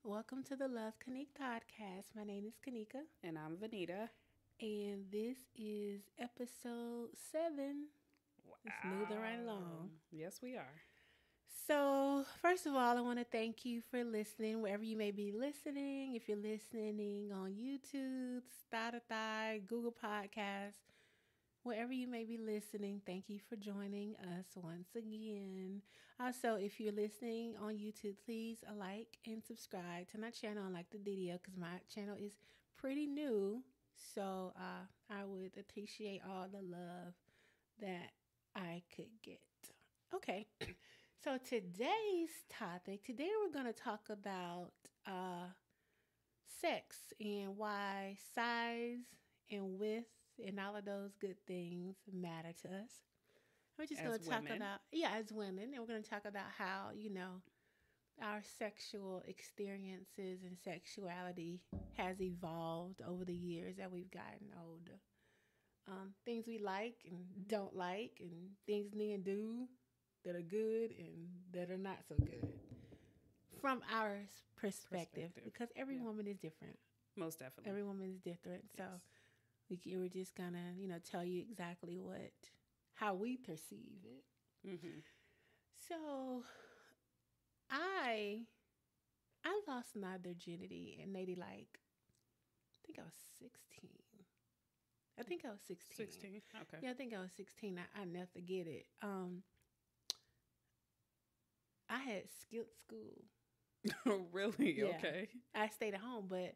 Welcome to the Love Kanika podcast. My name is Kanika, And I'm Vanita. and this is episode 7. It's moving right along. Yes, we are. So, first of all, I want to thank you for listening, wherever you may be listening. If you're listening on YouTube, Spotify, Google Podcasts, wherever you may be listening, thank you for joining us once again. Also, if you're listening on YouTube, please like and subscribe to my channel and like the video because my channel is pretty new. So I would appreciate all the love that I could get. Okay, so today's topic, today we're going to talk about sex and why size and width and all of those good things matter to us. We're just going to talk about, as women, and we're going to talk about how, our sexual experiences and sexuality has evolved over the years that we've gotten older. Things we like and don't like, and things men do that are good and that are not so good from our perspective. Because every woman is different. Most definitely. Every woman is different. So we're just gonna, tell you exactly how we perceive it. Mm-hmm. So I lost my virginity in maybe I think I was 16. I think I was 16. 16, okay. Yeah, I think I was 16. I never forget it. I had skipped school. Oh, really? Yeah. Okay. I stayed at home, but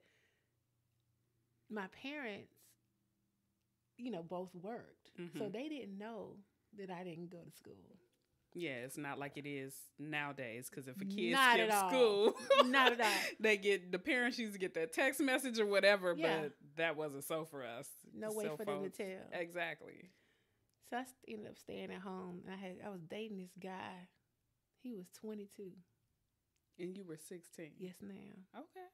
my parents, both worked. Mm-hmm. So they didn't know that I didn't go to school. Yeah, it's not like it is nowadays. Because if a kid Not skips at all. school, Not at all. the parents used to get that text message or whatever, Yeah. but that wasn't so for us. No way for them to tell. Exactly. So I ended up staying at home. And I was dating this guy. He was 22. And you were 16. Yes, ma'am. Okay.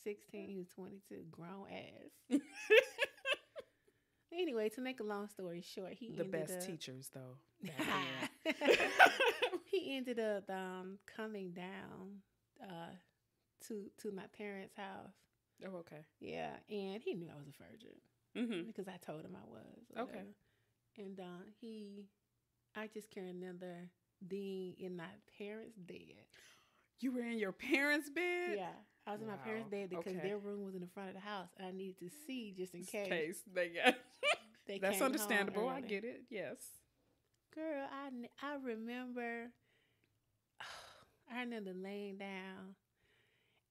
16, he was 22. Grown ass. Anyway, to make a long story short, he the ended best up... teachers, though. He ended up coming down to my parents' house. Oh, okay. Yeah, and he knew I was a virgin because I told him I was. Okay. And I just can't remember being in my parents' bed. You were in your parents' bed? Yeah, I was in my parents' bed because their room was in the front of the house, and I needed to see just in case. They got. They That's came understandable. home I get it. Yes. Girl, I remember. I remember laying down,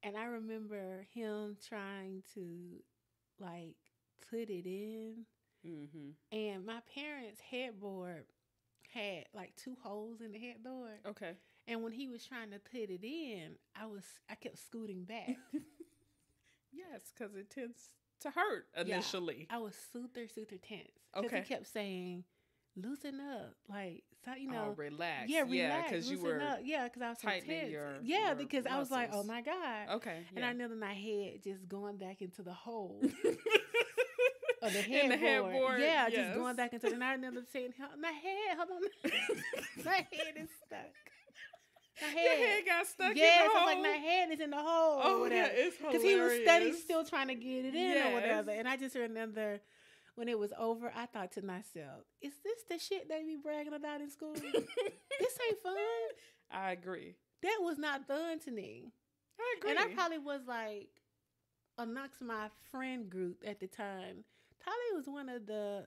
and I remember him trying to put it in. Mm-hmm. And my parents' headboard had 2 holes in the headboard. Okay. And when he was trying to put it in, I kept scooting back. Yes, because it tends to hurt initially. Yeah, I was super, super tense. Because he kept saying, loosen up. Relax. Yeah, relax. Because you were because I was so tense. your because I was like, oh my God. Okay. Yeah. And I remember my head just going back into the hole. Of the headboard. In the headboard. Yeah, just going back into it. And I remember saying, my head, hold on. My head is stuck. Your head got stuck in the hole? hole? Yes, my head is in the hole. Oh, yeah, it's hilarious. Because he was steady still trying to get it in or whatever. And I just remember when it was over, I thought to myself, is this the shit they be bragging about in school? This ain't fun. I agree. That was not fun to me. I agree. And I probably was amongst my friend group at the time, probably was one of the,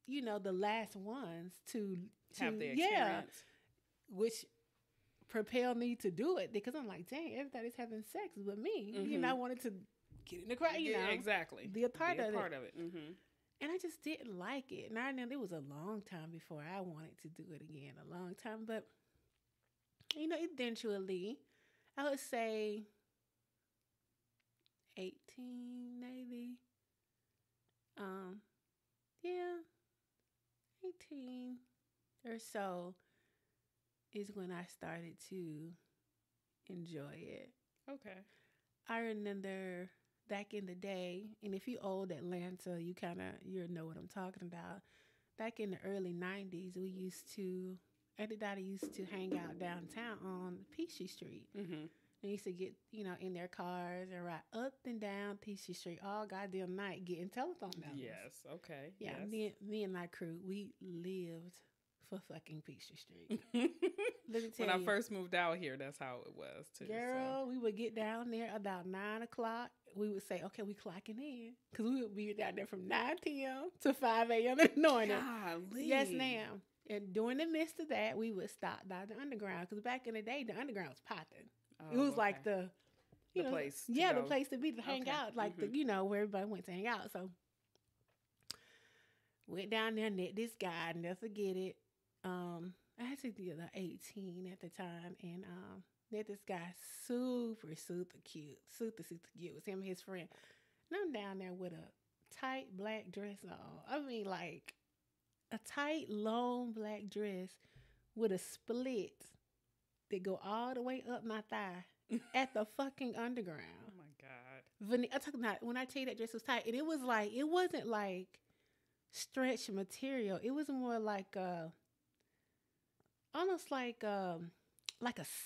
the last ones to have the experience. Which propelled me to do it because I'm like, dang, everybody's having sex but me. Mm-hmm. I wanted to get in the crowd, exactly. Be a part of it. Mm-hmm. And I just didn't like it. And I know it was a long time before I wanted to do it again, a long time. But, eventually, I would say 18 maybe. 18 or so is when I started to enjoy it. Okay. I remember back in the day, and if you old Atlanta, you know what I'm talking about. Back in the early 90s, everybody used to hang out downtown on Peachtree Street. Mm-hmm. They used to get, in their cars and ride up and down Peachtree Street all goddamn night getting telephone numbers. Yes. Okay. Yeah. Yes. Me and my crew, we lived for fucking Peachtree Street. Let me tell when you. I first moved out here, that's how it was too. Girl, we would get down there about 9 o'clock. We would say, okay, we clocking in. Because we would be down there from 9 p.m. to 5 a.m. in the morning. Golly. Yes, ma'am. And during the midst of that, we would stop by the underground. Because back in the day, the underground was popping. It was like the place. The place to be, to hang out. Like, where everybody went to hang out. So, went down there and met this guy. I'll never forget it. I had to be like 18 at the time. And met this guy, super cute. Super cute. It was him and his friend. And I'm down there with a tight black dress on. I mean, like, a tight, long black dress with a split that go all the way up my thigh at the fucking underground. Oh my God. I'm talking about, when I tell you that dress was tight, and it wasn't like stretch material. It was more like almost like a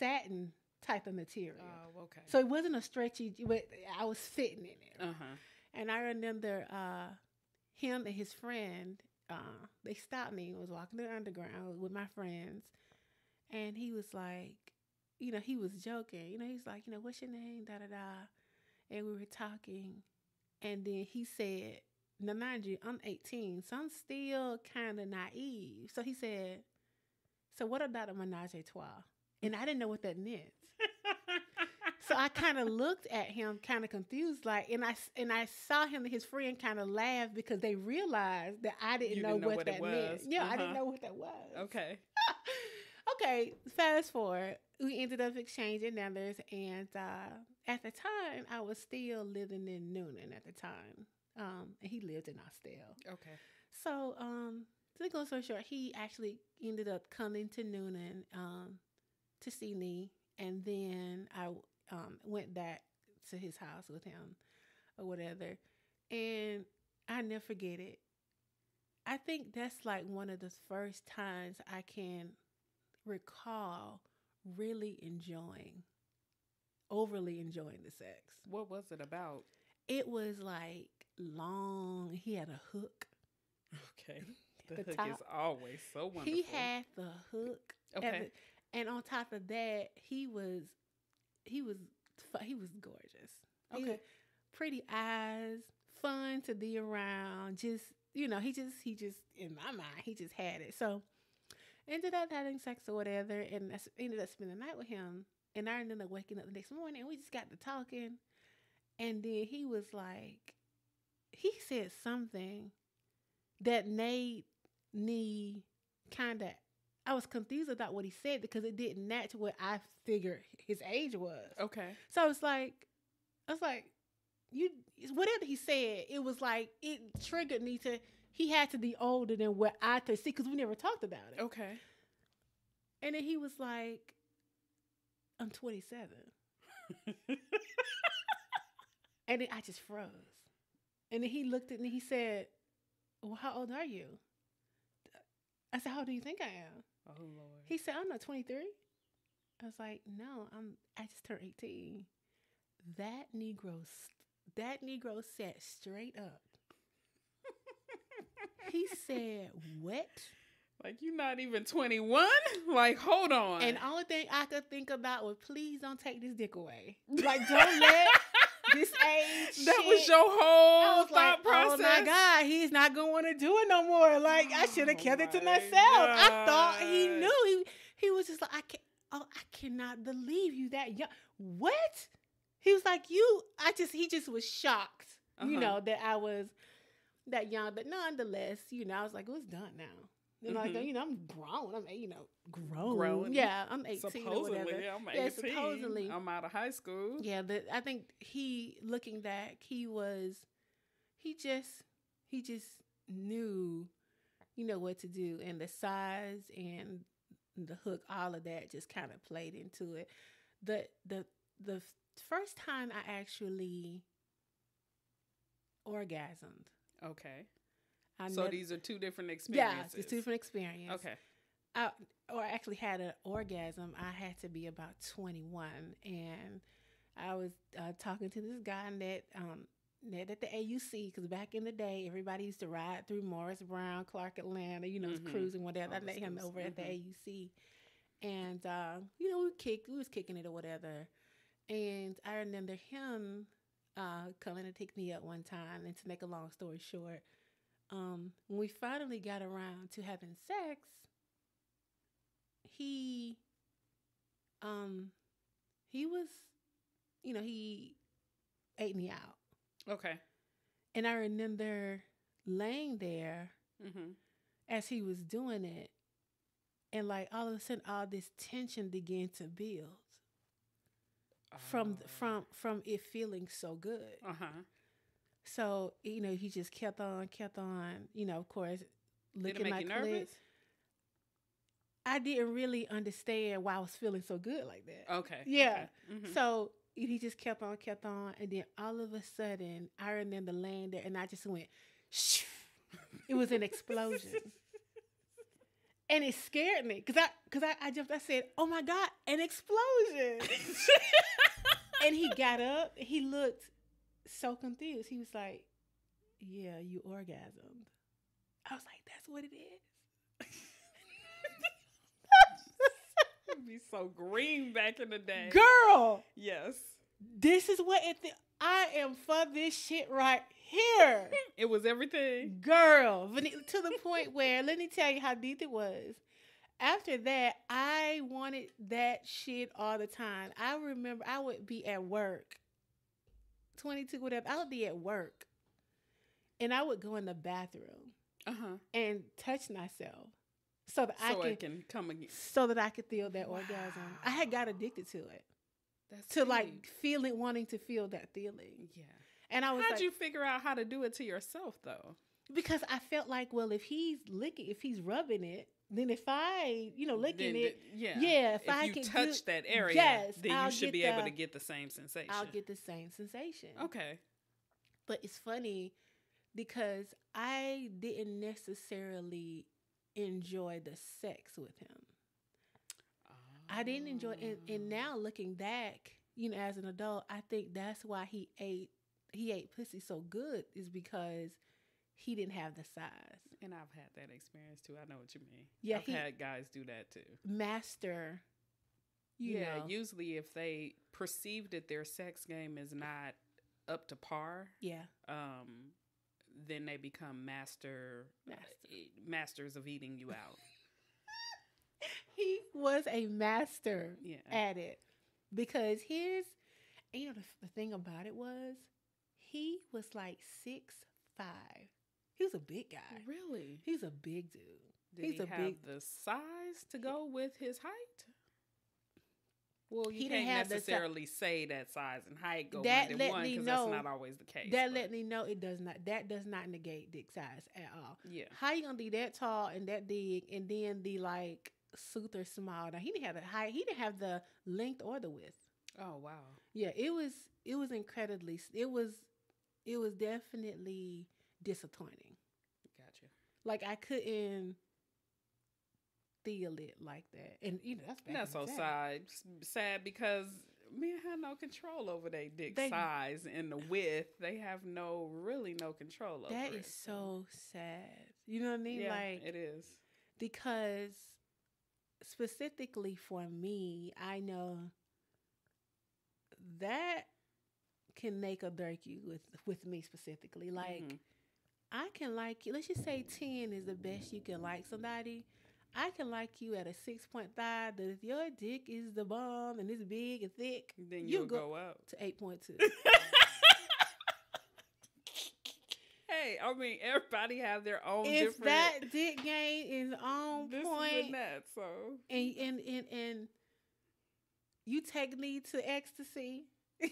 satin type of material. Oh, okay. So it wasn't a stretchy, but I was fitting in it. Uh-huh. And I remember him and his friend, they stopped me and was walking the underground with my friends. And he was like, he was joking. He's like, what's your name? Da, da, da. And we were talking. And then he said, now mind you, I'm 18, so I'm still kind of naive. So he said, so what about a menage a trois? And I didn't know what that meant. So I kind of looked at him kind of confused, like, and I saw him and his friend kind of laugh because they realized that I didn't know what that meant. Yeah, I didn't know what that was. Okay. Okay, fast forward. We ended up exchanging numbers, and at the time, I was still living in Noonan at the time. And he lived in Austell. Okay. So, to go so short, he actually ended up coming to Noonan to see me, and then I went back to his house with him or whatever. And I never forget it. I think that's like one of the first times I can recall really overly enjoying the sex. What was it about? It was like long. He had a hook. Okay. The hook is always so wonderful. He had the hook. Okay. And on top of that, he was gorgeous. Okay. Pretty eyes, fun to be around. Just, he just in my mind, he just had it. So ended up having sex or whatever, and I ended up spending the night with him. And I ended up waking up the next morning, and we just got to talking. And then he was like, he said something that made me I was confused about what he said because it didn't match what I figured his age was. Okay. So I was like, whatever he said, it was like, it triggered me he had to be older than what I could see because we never talked about it. Okay. And then he was like, I'm 27. And then I just froze. And then he looked at me and he said, well, how old are you? I said, how old do you think I am? Oh, Lord. He said, I'm not 23. I was like, no, I just turned 18. That Negro sat straight up. He said, what? Like, you're not even 21? Like, hold on. And the only thing I could think about was, please don't take this dick away. Like, don't let this age That shit. was your whole thought like, process? Oh, my God, he's not going to want to do it no more. Like, I should have kept it to myself. God. I thought he knew. He was just like, I cannot believe you that young. What? He was like, he just was shocked, that I was that young. But nonetheless, I was like, it was done now. And like, I'm grown. I'm grown. Yeah, I'm 18 supposedly, or whatever. I'm 18. Yeah, supposedly. I'm out of high school. Yeah, I think looking back, he just knew, what to do. And the size and the hook, all of that just kind of played into it. The first time I actually orgasmed. Okay. So these are two different experiences. Yeah, it's two different experiences. Okay. or actually had an orgasm, I had to be about 21, and I was talking to this guy net at the AUC, because back in the day, everybody used to ride through Morris Brown, Clark Atlanta, cruising whatever. I met him over at the AUC, and we was kicking it or whatever. And I remember him coming to pick me up one time. And to make a long story short, when we finally got around to having sex, he was, he ate me out. Okay. And I remember laying there as he was doing it, and like all of a sudden, all this tension began to build from it feeling so good. So he just kept on. Of course, looking Did it make like you nervous? I didn't really understand why I was feeling so good like that. Okay. Yeah. Okay. So he just kept on, and then all of a sudden, I remember laying there, and I just went, shh. It was an explosion. And it scared me, because I jumped. I said, "Oh my God, an explosion!" And he got up. He looked so confused. He was like, "Yeah, you orgasmed." I was like, "That's what it is." It'd be so green back in the day, girl. Yes, this is what I am for this shit right here. It was everything, girl. To the point where, let me tell you how deep it was. After that, I wanted that shit all the time. I remember I would be at work, 22, whatever. I would be at work, and I would go in the bathroom and touch myself so that I can come again, so that I could feel that orgasm. I had got addicted to it. That's to deep. Like wanting to feel that feeling. Yeah. And I was How'd you figure out how to do it to yourself though? Because I felt like, well, if he's rubbing it, then if I, licking it, if I you can touch that area, then you should be able to get the same sensation. I'll get the same sensation. Okay. But it's funny because I didn't necessarily enjoy the sex with him. I didn't enjoy it. And now looking back, as an adult, I think that's why he ate pussy so good, is because he didn't have the size. And I've had that experience too. I know what you mean. Yeah, I've had guys do that too. Master. You know. Usually if they perceive that their sex game is not up to par, then they become masters of eating you out. He was a master at it, because the thing about it was, he was like 6'5". He was a big guy. Really? He's a big dude. Did he have the size to go with his height? Well, you can't necessarily say that size and height go hand in one, because that's not always the case. Let me know it does not. That does not negate dick size at all. Yeah. How you gonna be that tall and that big, and then be like super small? Now, he didn't have the height. He didn't have the length or the width. Oh wow. Yeah, it was incredibly. It was definitely disappointing. Gotcha. Like, I couldn't feel it like that, and that's so sad because men have no control over their dick size and the width. They have really no control over it. That is so sad. You know what I mean? Yeah, like, it is. Because specifically for me, I know that can make or break you with me specifically. Like, I can like you. Let's just say 10 is the best you can like somebody. I can like you at a 6.5, but if your dick is the bomb and it's big and thick, then you'll go up to 8.2. Hey, I mean, everybody have their own if different. That dick game is on this point, and that, so and you take me to ecstasy. But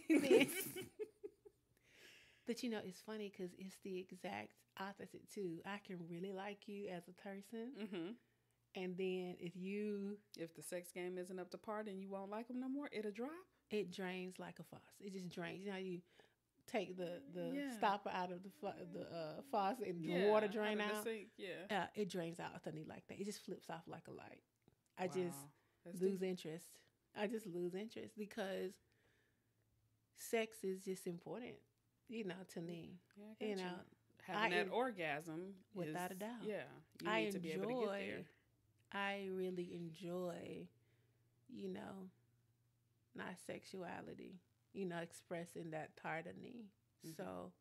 it's funny because it's the exact opposite too. I can really like you as a person, and then if the sex game isn't up to par, then you won't like them no more. It'll drop. It drains like a faucet. It just drains. You know how you take the stopper out of the faucet and the water drain out. The sink, it drains out suddenly like that. It just flips off like a light. I just lose interest. I just lose interest because sex is just important, to me. Having that orgasm without a doubt. Yeah, you need to be able to get there. I really enjoy, my sexuality, expressing that part of me. Mm-hmm. So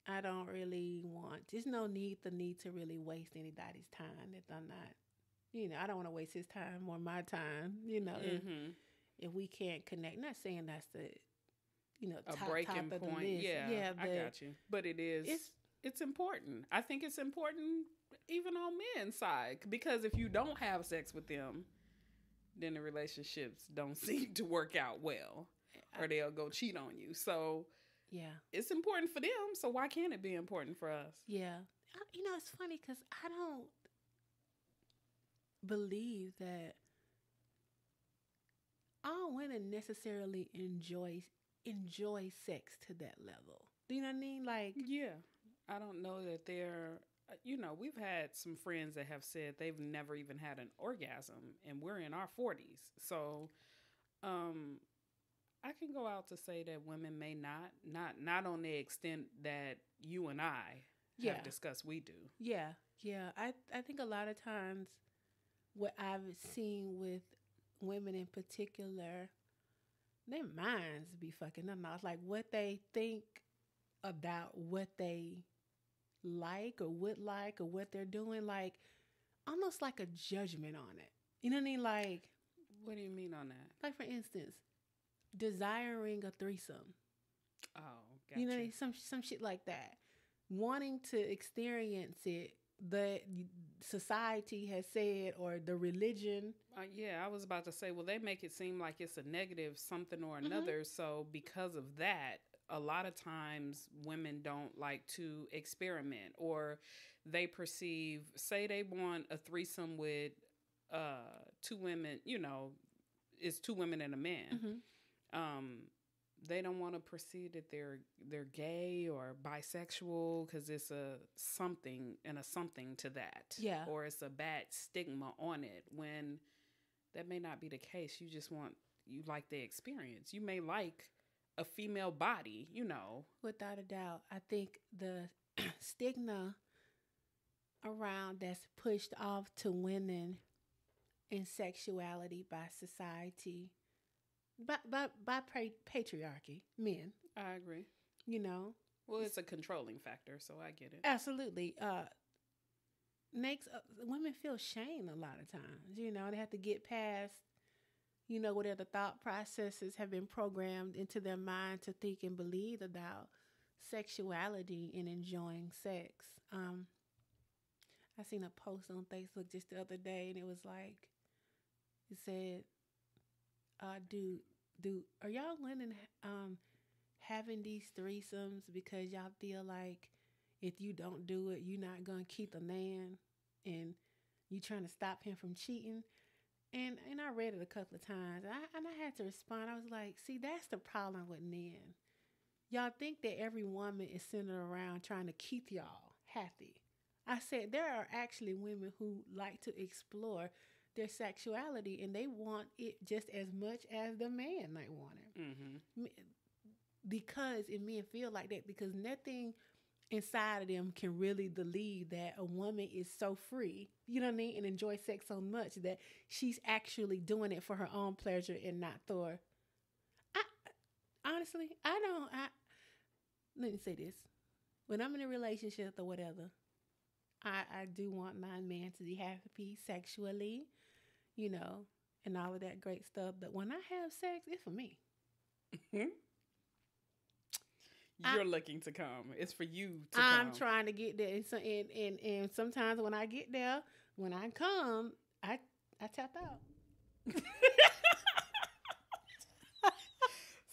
I don't really there's no need to really waste anybody's time if I'm not, I don't want to waste his time or my time, Mm-hmm. if we can't connect. Not saying that's the, a breaking top point. Yeah, I got you. But it's important. I think it's important even on men's side, because if you don't have sex with them, then the relationships don't seem to work out well, or they'll go cheat on you. So yeah, it's important for them. So why can't it be important for us? Yeah. It's funny because I don't believe that all women necessarily enjoy sex to that level. Do you know what I mean? Like, yeah, I don't know that they're, we've had some friends that have said they've never even had an orgasm, and we're in our 40s. So, I can go out to say that women may not on the extent that you and I have discussed we do. Yeah. Yeah. I think a lot of times what I've seen with women in particular, their minds be fucking them out. Like what they think about what they like or would like or what they're doing, like almost like a judgment on it. You know what I mean? Like, what do you mean on that? Like, for instance, desiring a threesome. Oh, gotcha. You know, some shit like that. Wanting to experience it, but society has said, or the religion. Yeah, I was about to say, well, they make it seem like it's a negative something or another. Mm-hmm. So because of that, a lot of times women don't like to experiment, or they perceive, say they want a threesome with two women, it's two women and a man. Mm-hmm. They don't want to perceive that they're gay or bisexual because it's a something to that. Yeah. Or it's a bad stigma on it, when that may not be the case. You like the experience. You may like a female body, Without a doubt. I think the stigma around that's pushed off to women in sexuality by society, by patriarchy, men. I agree. Well, it's a controlling factor, so I get it. Absolutely. Makes women feel shame a lot of times. They have to get past, whatever thought processes have been programmed into their mind to think and believe about sexuality and enjoying sex. I seen a post on Facebook just the other day, and it was like, it said, are y'all women having these threesomes because y'all feel like if you don't do it, you're not gonna keep a man, and you trying to stop him from cheating? And I read it a couple of times, and I had to respond. I was like, see, that's the problem with men. Y'all think that every woman is centered around trying to keep y'all happy. I said there are actually women who like to explore their sexuality, and they want it just as much as the man might want it. Mm-hmm. Because men feel like that, because nothing inside of them can really believe that a woman is so free, you know what I mean, and enjoy sex so much that she's actually doing it for her own pleasure and not for. Honestly, let me say this. When I'm in a relationship or whatever, I do want my man to be happy sexually, and all of that great stuff. But when I have sex, it's for me. You're looking to come. It's for you to I'm come. trying to get there. And sometimes when I get there, when I come, I tap out.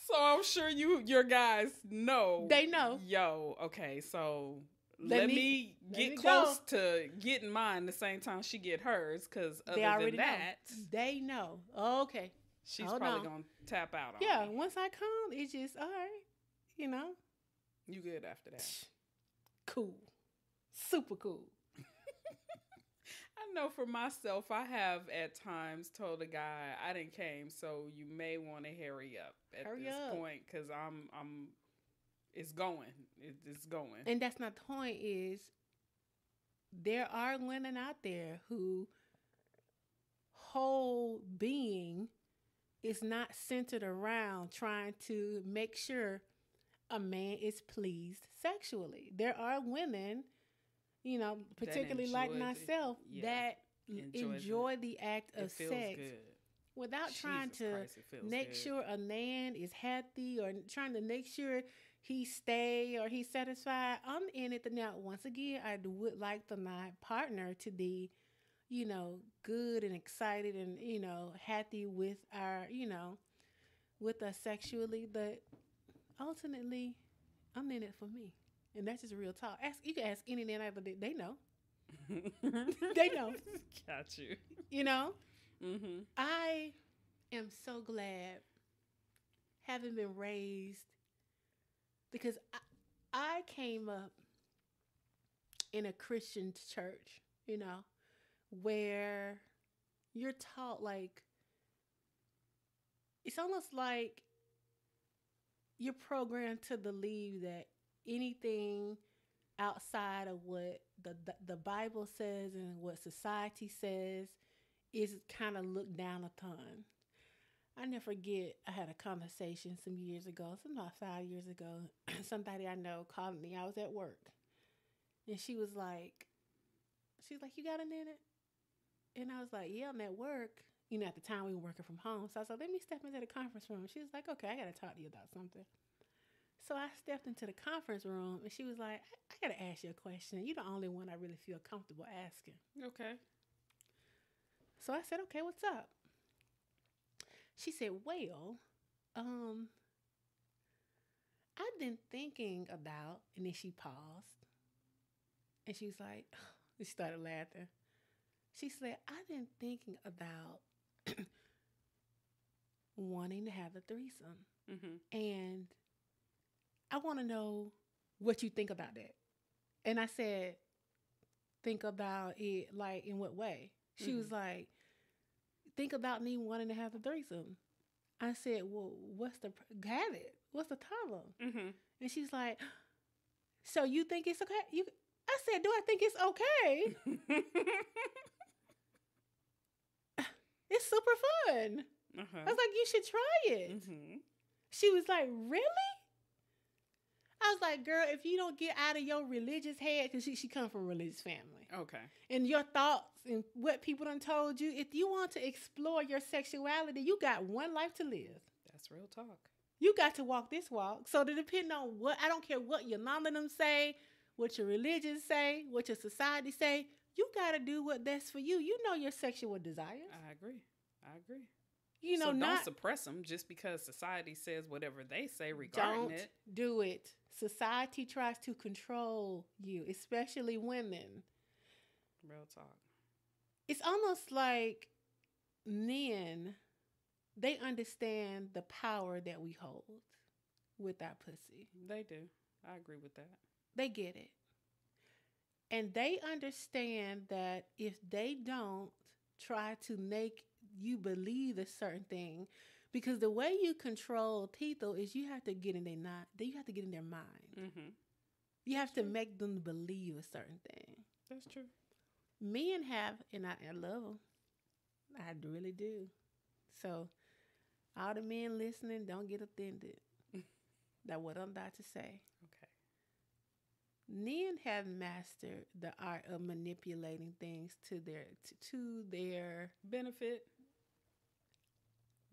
So I'm sure your guys know. They know. Yo, okay, so let me get close to getting mine the same time she get hers, because other than that, they know. Okay, she's probably gonna tap out on me. Once I come, it's just all right. You good after that? Cool, super cool. I know for myself, I have at times told a guy I didn't came, so you may want to hurry up at Hurry this up. point because it's going, it's going. And that's not the point. Is there are women out there who whole being is not centered around trying to make sure a man is pleased sexually. There are women, particularly like myself, that enjoy the act of sex good. without Jesus trying to Christ, make good. sure a man is happy or trying to make sure he stay or he's satisfied. I'm in it now. Once again, I would like for my partner to be, good and excited and, happy with our, with us sexually. But ultimately, I'm in it for me. And that's just real talk. You can ask any man ever. They know. They know. Got you. Mm-hmm. I am so glad having been raised because I came up in a Christian church, where you're taught it's almost like you're programmed to believe that anything outside of what the Bible says and what society says is kind of looked down upon. I never forget, I had a conversation some years ago, about 5 years ago. Somebody I know called me. I was at work. And she's like, you got a minute? And I was like, yeah, I'm at work. At the time we were working from home. So I was like, let me step into the conference room. She was like, okay, I got to talk to you about something. So I stepped into the conference room and she was like, I got to ask you a question. You're the only one I really feel comfortable asking. Okay. So I said, okay, what's up? She said, well, I've been thinking about, and then she paused. And she was like, she started laughing. She said, I've been thinking about wanting to have a threesome. Mm-hmm. And I want to know what you think about that. And I said, think about it like in what way? She was like, think about me wanting to have a threesome. I said, well, have it? What's the problem? Mm-hmm. And she's like, so you think it's okay? I said, do I think it's okay? It's super fun. Uh-huh. I was like, you should try it. Mm-hmm. She was like, really? I was like, girl, if you don't get out of your religious head, because she come from a religious family. Okay. And your thoughts and what people done told you, if you want to explore your sexuality, you got one life to live. That's real talk. You got to walk this walk. So to depend on what, I don't care what your mom and them say, what your religion say, what your society say, you got to do what best for you. You know your sexual desires. I agree. So don't suppress them just because society says whatever they say regarding it. Don't do it. Society tries to control you, especially women. Real talk. It's almost like men, they understand the power that we hold with our pussy. They do. I agree with that. They get it. And they understand that if they don't try to make you believe a certain thing, because the way you control people is you have to get in their mind. You have to get in their mind. Mm-hmm. You have to make them believe a certain thing. That's true. Men have, and I love them. I really do. So all the men listening, don't get offended. That's what I'm about to say. Okay. Men have mastered the art of manipulating things to their benefit.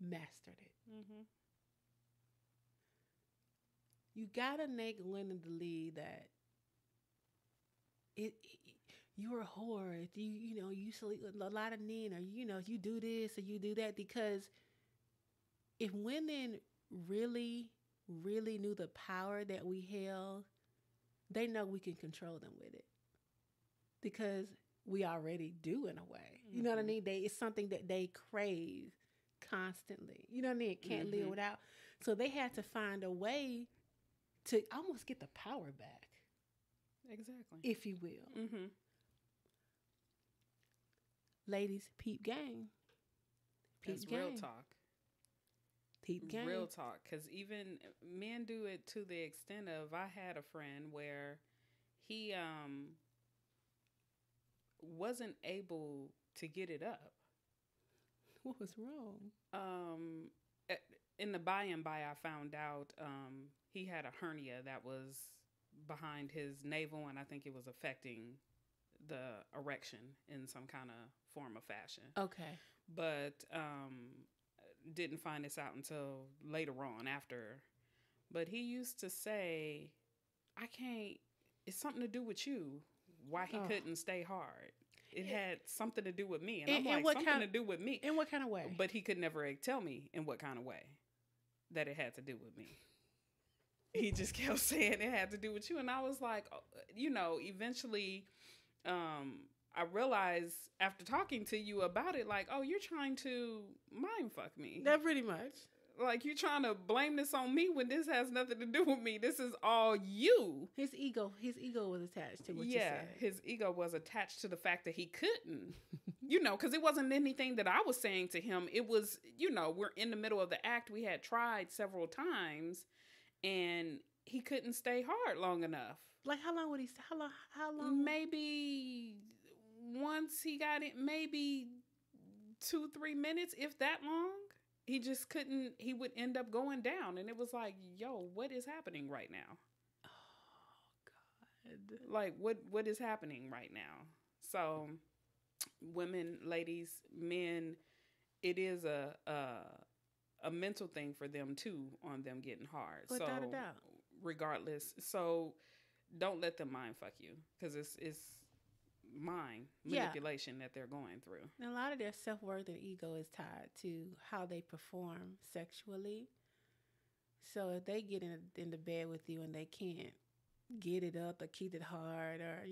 Mastered it. Mm-hmm. You gotta make women believe that you're a whore. You sleep with a lot of men, or you do this or you do that. Because if women really, really knew the power that we held, they know we can control them with it. Because we already do in a way. You know what I mean? It's something that they crave constantly. You know what I mean? Can't live without. So they had to find a way to almost get the power back. Exactly. If you will. Mm-hmm. Ladies, peep game. That's Peep game. real talk. Peep game. Real talk. Because even men do it to the extent of, I had a friend where he wasn't able to get it up. What was wrong? In the by and by, I found out he had a hernia that was behind his navel, and I think it was affecting the erection in some kind of form of fashion. Okay. But didn't find this out until later on after. But he used to say, I can't, it's something to do with you, why he couldn't stay hard. It had something to do with me. And I'm like, something to do with me. In what kind of way? But he could never tell me in what kind of way that it had to do with me. He just kept saying it had to do with you. And I was like, eventually I realized after talking to you about it, like, oh, you're trying to mind fuck me. That pretty much. Like, you're trying to blame this on me when this has nothing to do with me. This is all you. His ego was attached to what you said. Yeah, his ego was attached to the fact that he couldn't. Because it wasn't anything that I was saying to him. It was, we're in the middle of the act. We had tried several times, and he couldn't stay hard long enough. Like, how long? Maybe once he got it, maybe 2-3 minutes, if that long. He just couldn't, he would end up going down. And it was like, yo, what is happening right now? Oh, God. Like, what is happening right now? So, women, ladies, men, it is a mental thing for them, too, on them getting hard. Without a doubt. Regardless. So, don't let them mind fuck you. Because it's mind manipulation that they're going through. And a lot of their self-worth and ego is tied to how they perform sexually. So if they get in the bed with you and they can't get it up or keep it hard, or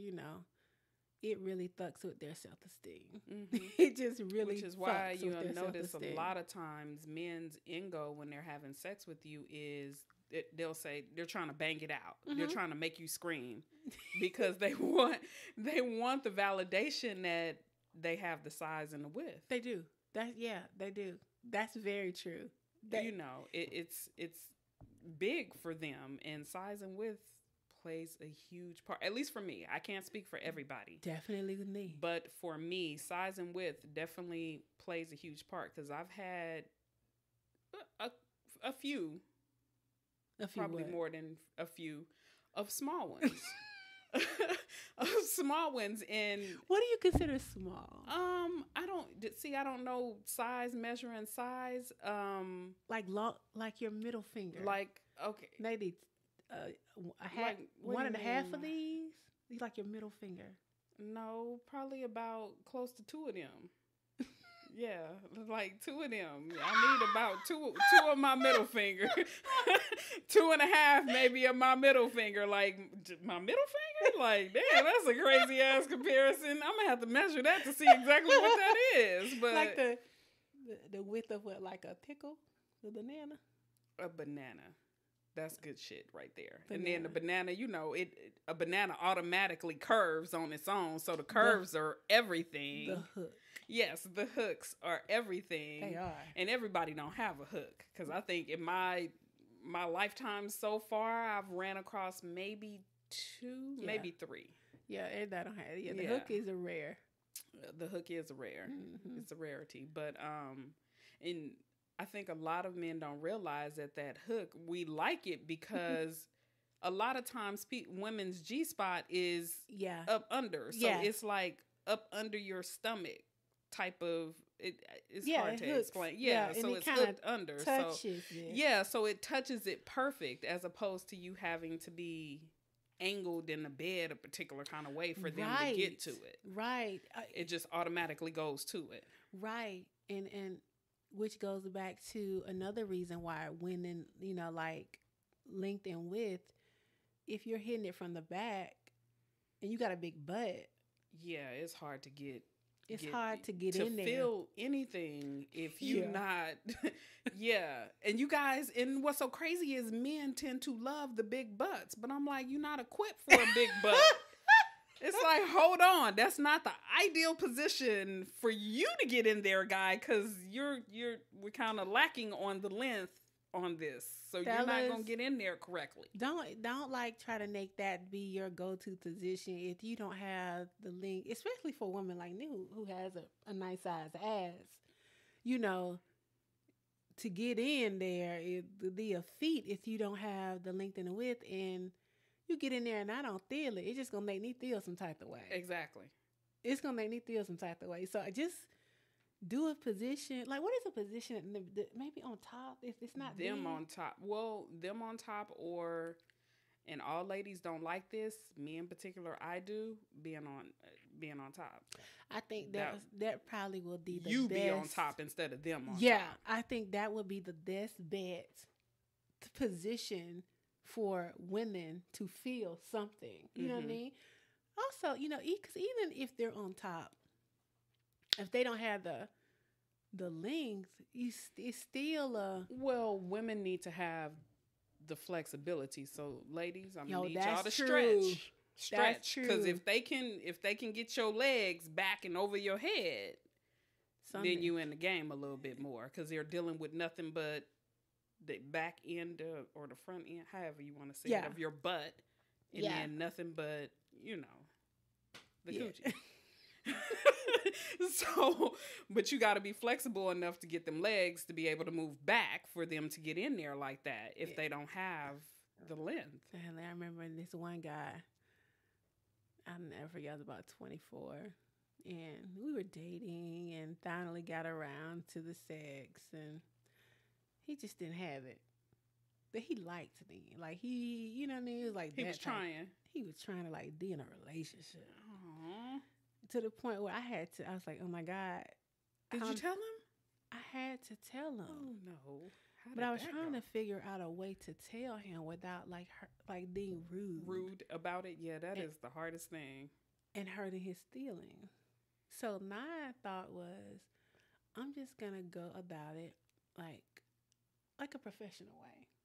it really fucks with their self-esteem. Mm-hmm. It just really Which is why you have notice a lot of times men's ego when they're having sex with you is they'll say they're trying to bang it out. Mm-hmm. They're trying to make you scream because they want the validation that they have the size and the width. They do. They do. That's very true. It's big for them, and size and width plays a huge part. At least for me. I can't speak for everybody. Definitely with me. But for me, size and width definitely plays a huge part because I've had a few probably what? More than a few of small ones. Of small ones. And what do you consider small? I don't know size, measuring size. Like your middle finger. Like, okay. Maybe one and a half of these. Like your middle finger. No, probably about close to 2 of them. Yeah, like 2 of them. I need about two of my middle finger. 2.5 maybe of my middle finger. Like, my middle finger? Like, damn, that's a crazy ass comparison. I'm gonna have to measure that to see exactly what that is. But like the width of what, like a pickle? The banana? A banana. That's good shit right there. Banana. And then the banana, a banana automatically curves on its own. So the curves are everything. The hook. Yes, the hooks are everything. They are. And everybody don't have a hook. Because I think in my lifetime so far, I've ran across maybe 2, maybe 3. Yeah, everybody don't have it. Yeah, the hook is a rare. The hook is a rare. Mm-hmm. It's a rarity. But and I think a lot of men don't realize that hook, we like it because a lot of times women's G-spot is up under. So it's like up under your stomach type of, it's hard to explain. Yeah, so it's hooked under. So so it touches it perfect as opposed to you having to be angled in the bed a particular kind of way for them to get to it. Right. It just automatically goes to it. Right. And which goes back to another reason why women, like length and width, if you're hitting it from the back and you got a big butt. Yeah, it's hard to get. It's hard to get in there. To feel anything if you're not. And you guys, and what's so crazy is men tend to love the big butts. But I'm like, you're not equipped for a big butt. It's like, hold on, that's not the ideal position for you to get in there, guy, because we're kind of lacking on the length on this, so you're not gonna get in there correctly. Don't like try to make that be your go-to position if you don't have the length, especially for a woman like me who has a nice size ass. You know, to get in there, it'd be a feat if you don't have the length and the width, and you get in there and I don't feel it. It's just gonna make me feel some type of way. Exactly. It's gonna make me feel some type of way. So I just do a position. Like, what is a position? Maybe on top. If it's not them on top. Well, them on top, or, and all ladies don't like this. Me in particular, I do being on top. I think that probably will be the you best. Be on top instead of them on top. Yeah, I think that would be the best bet position for women to feel something. You know what I mean? Also, you know, because even if they're on top, if they don't have the length, it's still Well, women need to have the flexibility. So, ladies, I'm gonna need y'all to stretch, because if they can get your legs back and over your head, then you in the game a little bit more, because they're dealing with nothing but the back end or the front end, however you want to say it, of your butt, and then nothing but, you know, the coochie. So, but you got to be flexible enough to get them legs to be able to move back for them to get in there like that if they don't have the length. And I remember this one guy, I never forget, I was about 24, and we were dating and finally got around to the sex, and he just didn't have it. But he liked me. Like, he, you know what I mean? He was like, he was trying. He was trying to, like, be in a relationship. Aww. To the point where I was like, oh my God. Did you tell him? I had to tell him. Oh no. But I was trying to figure out a way to tell him without like being rude. Rude about it? Yeah, that is the hardest thing. And hurting his feelings. So my thought was, I'm just gonna go about it like a professional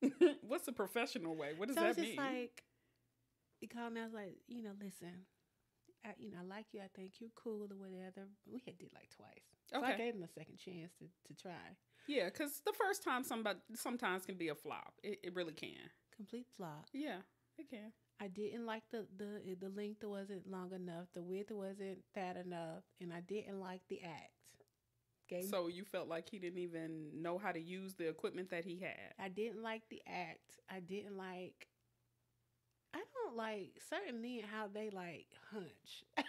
way. What's a professional way? What does that mean? So just like, he called me, I was like, you know, listen, I like you. I think you're cool or whatever. We had did like twice. So I gave him a second chance to try. Yeah, because the first time sometimes can be a flop. It really can. Complete flop. Yeah, it can. I didn't like the length wasn't long enough. The width wasn't fat enough. And I didn't like the act. So you felt like he didn't even know how to use the equipment that he had. I didn't like the act. I don't like certain men how they like hunch. I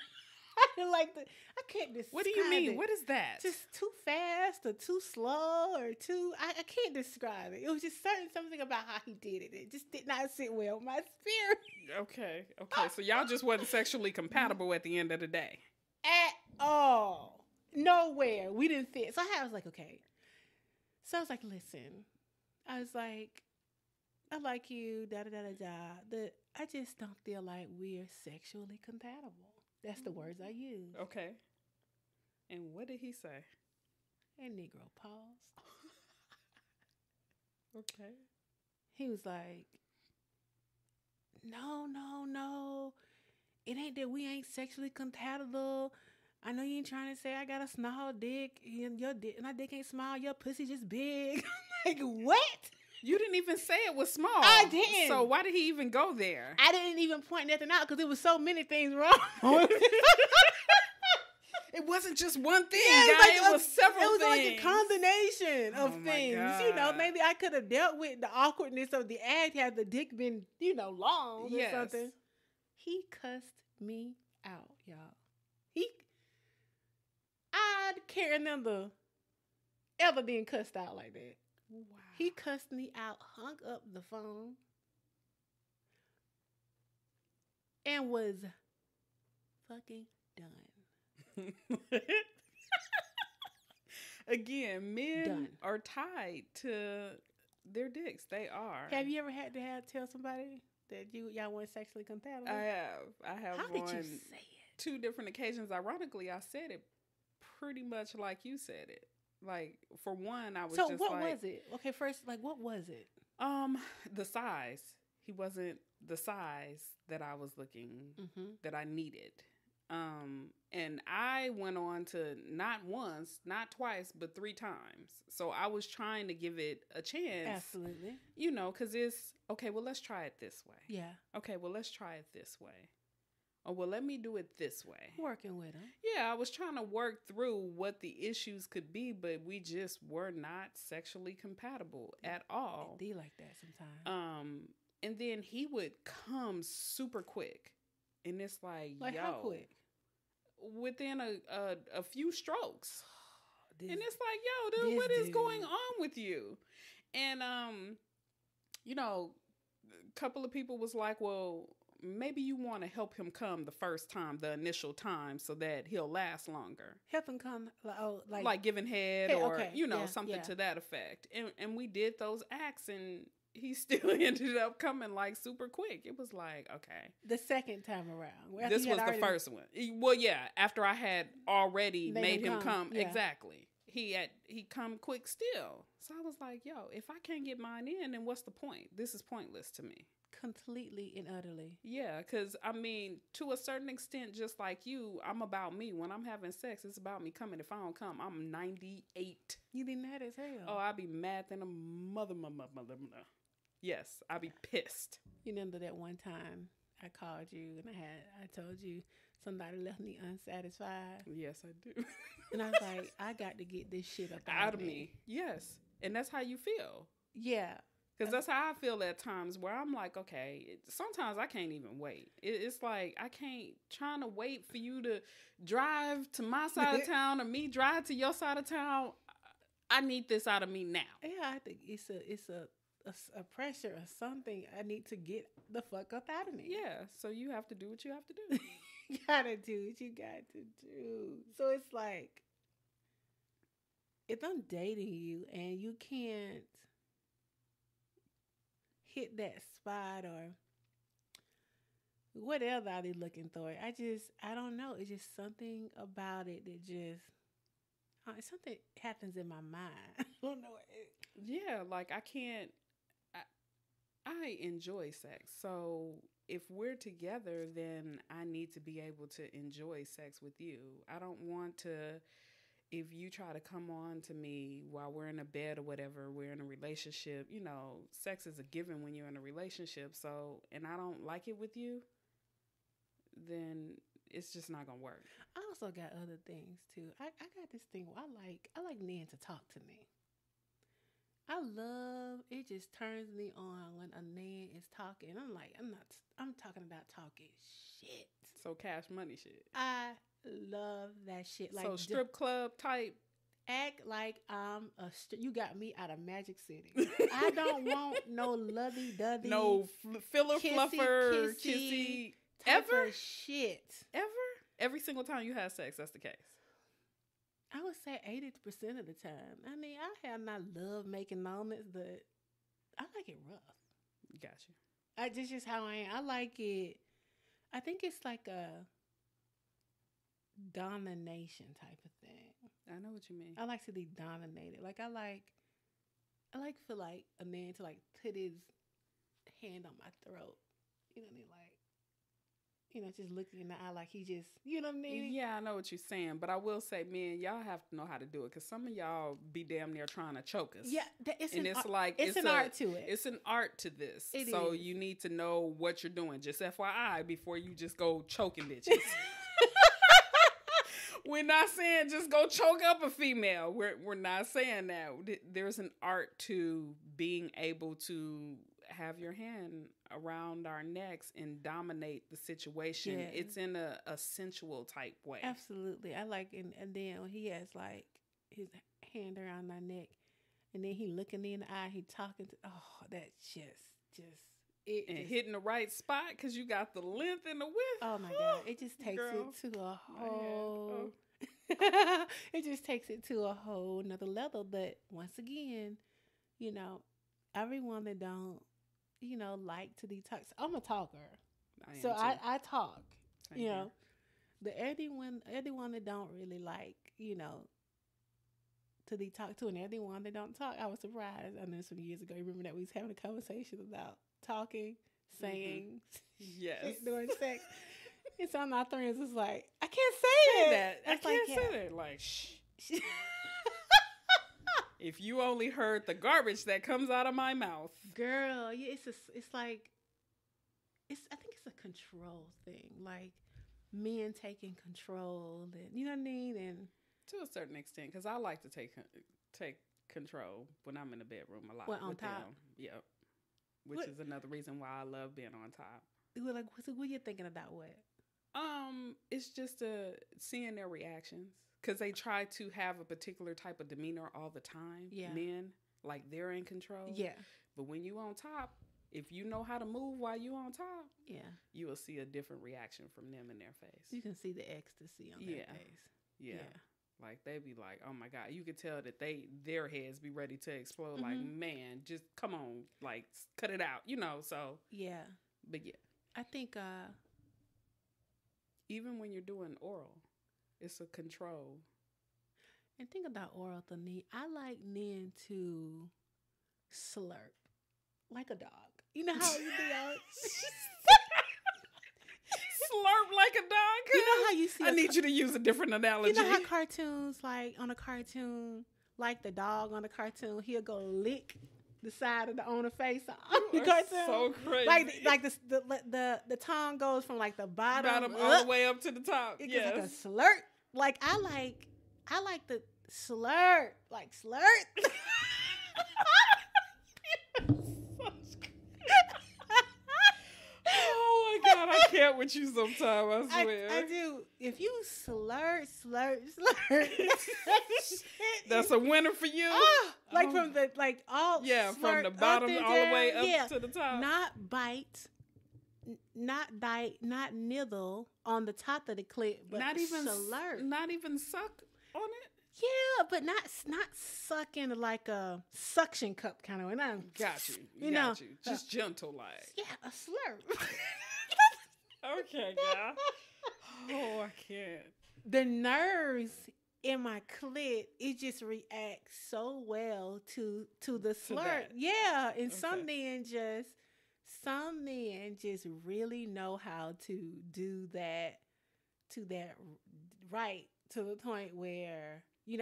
can't describe. What do you mean? What is that? Just too fast or too slow or too. I can't describe it. It was just something about how he did it. It just did not sit well with my spirit. Okay. So y'all just wasn't sexually compatible at the end of the day. At all. Nowhere. We didn't fit. So I was like, okay. So I was like, listen. I was like, I like you, da-da-da-da-da. I just don't feel like we're sexually compatible. That's the words I use. Okay. And what did he say? And Negro paused. Okay. He was like, no. It ain't that we ain't sexually compatible. I know you ain't trying to say I got a small dick and my dick ain't small. Your pussy just big. Like, what? You didn't even say it was small. I didn't. So why did he even go there? I didn't even point nothing out because there was so many things wrong. It wasn't just one thing, it was several things. It was like a combination of things. You know, maybe I could have dealt with the awkwardness of the act had the dick been, long or something. He cussed me out, y'all. I can't remember ever being cussed out like that. Wow. He cussed me out, hung up the phone, and was fucking done. Again, men are tied to their dicks. They are. Have you ever had to tell somebody that y'all weren't sexually compatible? I have. How did you say it? 2 different occasions. Ironically, I said it pretty much like you said it. Like, for one, I was So what was it? Okay, first, like, what was it? The size. he wasn't the size that I was looking, that I needed. And I went on to not once, not twice, but 3 times. So I was trying to give it a chance. Absolutely. You know, because it's, okay, well, let's try it this way. Yeah. Okay, well, let's try it this way. Oh, well, let me do it this way. Working with him. Yeah, I was trying to work through what the issues could be, but we just were not sexually compatible at all. It be like that sometimes. And then he would come super quick. And it's like yo. How quick? Within a few strokes. And it's like, yo, dude, what is going on with you? And, you know, a couple of people was like, well, maybe you want to help him come the first time, the initial time, so that he'll last longer. Help him come, like giving head or, okay. Something to that effect. And we did those acts, and he still ended up coming like super quick. It was like, okay. The second time around. This was the first one. Well, yeah, after I had already made him come. Yeah. Exactly. He come quick still. So I was like, yo, if I can't get mine in, then what's the point? This is pointless to me. Completely and utterly. Yeah, because, I mean, to a certain extent, just like you, I'm about me. When I'm having sex, it's about me coming. If I don't come, I'm 98. You be mad as hell. Oh, I be mad than a mother. Yes, I be pissed. You remember that one time I called you and I told you somebody left me unsatisfied? Yes, I do. And I was like, I got to get this shit up out of me. Yes. And that's how you feel. Yeah. Because that's how I feel at times where I'm like, okay, sometimes I can't even wait. It's like I can't trying to wait for you to drive to my side of town or me drive to your side of town. I need this out of me now. Yeah, I think it's a pressure or something. I need to get the fuck up out of me. Yeah, so you have to do what you have to do. You gotta do what you got to do. So it's like, if I'm dating you and you can't hit that spot or whatever I be looking for, I don't know. It's just something about it that just, something happens in my mind. I don't know. Yeah, like I enjoy sex. So if we're together, then I need to be able to enjoy sex with you. I don't want to, if you try to come on to me while we're in a bed or whatever, we're in a relationship, sex is a given when you're in a relationship. So, and I don't like it with you, then it's just not going to work. I also got other things too. I got this thing where I like men to talk to me. It just turns me on when a man is talking. I'm talking about talking shit. So cash money shit. I love that shit. Like, so strip club type. Act like I'm you got me out of Magic City. I don't want no lovey-dovey. No filler fluffer, kissy. Ever? Shit. Ever? Every single time you have sex, that's the case. I would say 80% of the time. I mean, I have my love-making moments, but I like it rough. Got you. This is how I am. I like it. I think it's like a domination type of thing. I know what you mean. I like to be dominated. Like I like for like a man to like put his hand on my throat. You know what I mean? Like, just looking in the eye like he just, you know what I mean? Yeah, I know what you're saying, but I will say, man, y'all have to know how to do it because some of y'all be damn near trying to choke us. Yeah, it's an art to it. It's an art to this. It so is. You need to know what you're doing. Just FYI, before you just go choking bitches. We're not saying just go choke up a female. We're not saying that. There's an art to being able to have your hand around our necks and dominate the situation. Yeah. It's in a sensual type way. Absolutely. I like and then when he has like his hand around my neck and then he looking me in the eye, he talking to, that just hitting the right spot because you got the length and the width. Oh my God. It just takes it to a whole it just takes it to a whole another level. But once again, every woman don't, like to detox. I'm a talker. I talk. But everyone that don't really like, to detox to, and everyone that don't talk. I was surprised. I know some years ago, you remember that we was having a conversation about talking. saying Yes. during sex. And some of my friends was like, I can't say that. I can't say that. Like, shh. If you only heard the garbage that comes out of my mouth. Girl, yeah, it's like, I think it's a control thing. Like, men taking control, and you know what I mean? And to a certain extent, because I like to take control when I'm in the bedroom a lot. What, on with top? them. Yep. Which is another reason why I love being on top. Like, what you thinking about what? It's just seeing their reactions, because they try to have a particular type of demeanor all the time. Yeah. Men, like they're in control. Yeah. But when you on top, if you know how to move while you on top, yeah, you will see a different reaction from them in their face. You can see the ecstasy on their face. Yeah. Like they be like, oh my God, you could tell that their heads be ready to explode. Like, man, just come on, like cut it out, so. Yeah. But yeah. I think even when you're doing oral, it's a control. And think about oral to me. I like men to slurp like a dog. You know how you do slurp like a dog? You know how you see I need you to use a different analogy. You know how cartoons, like on a cartoon, like the dog on the cartoon, he'll go lick the side of the owner face on the cartoon. So crazy. Like the tongue goes from like the bottom all the way up to the top. It gets like a slurp. Like I like the slurp. Like slurp. Oh my God, I can't with you sometime, I swear. I do. If you slurp. That's a winner for you. From the all from the bottom all the way up to the top. Not bite, not nibble on the top of the clit, but not even slurp. Not even suck on it. Yeah, but not suck into like a suction cup kind of way. Got you. You know, Just gentle like. Yeah, a slurp. Okay, God. Oh, I can't. The nerves in my clit, it just reacts so well to the slurp. Yeah, and some men just really know how to do that right, to the point where you